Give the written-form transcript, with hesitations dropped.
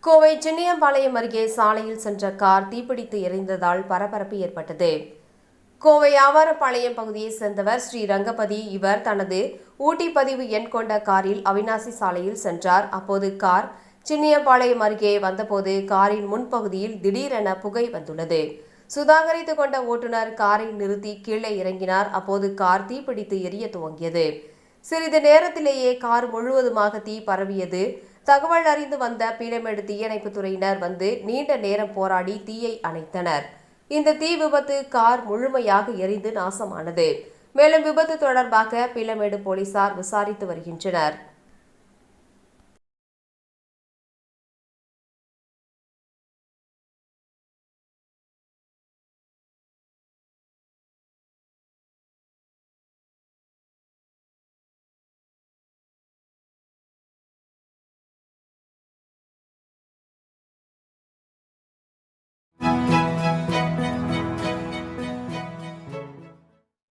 கோவை சின்னியம்பாளையம் அருகே சாலையில் சென்ற கார் தீப்பிடித்து எரிந்ததால் பரபரப்பு ஏற்பட்டது. கோவை ஆவாரப்பாளையம் பகுதியைச் சேர்ந்தவர் ஸ்ரீ ரங்கபதி. இவர் தனது ஊட்டி பதிவு எண் கொண்ட காரில் அவிநாசி சாலையில் சென்றார். அப்போது கார் சின்னியம்பாளையம் அருகே வந்தபோது காரின் முன்பகுதியில் திடீரென புகை வந்துள்ளது. சுதாகரித்துக் கொண்ட ஓட்டுநர் காரை நிறுத்தி கீழே இறங்கினார். அப்போது கார் தீப்பிடித்து எரிய துவங்கியது. சிறிது நேரத்திலேயே கார் முழுவதுமாக தீ பரவியது. தகவல் அறிந்து வந்த பீளமேடு தீயணைப்பு துறையினர் வந்து நீண்ட நேரம் போராடி தீயை அணைத்தனர். இந்த தீ விபத்து கார் முழுமையாக எரிந்து நாசமானது. மேலும் விபத்து தொடர்பாக பீளமேடு போலீசார் விசாரித்து வருகின்றனர்.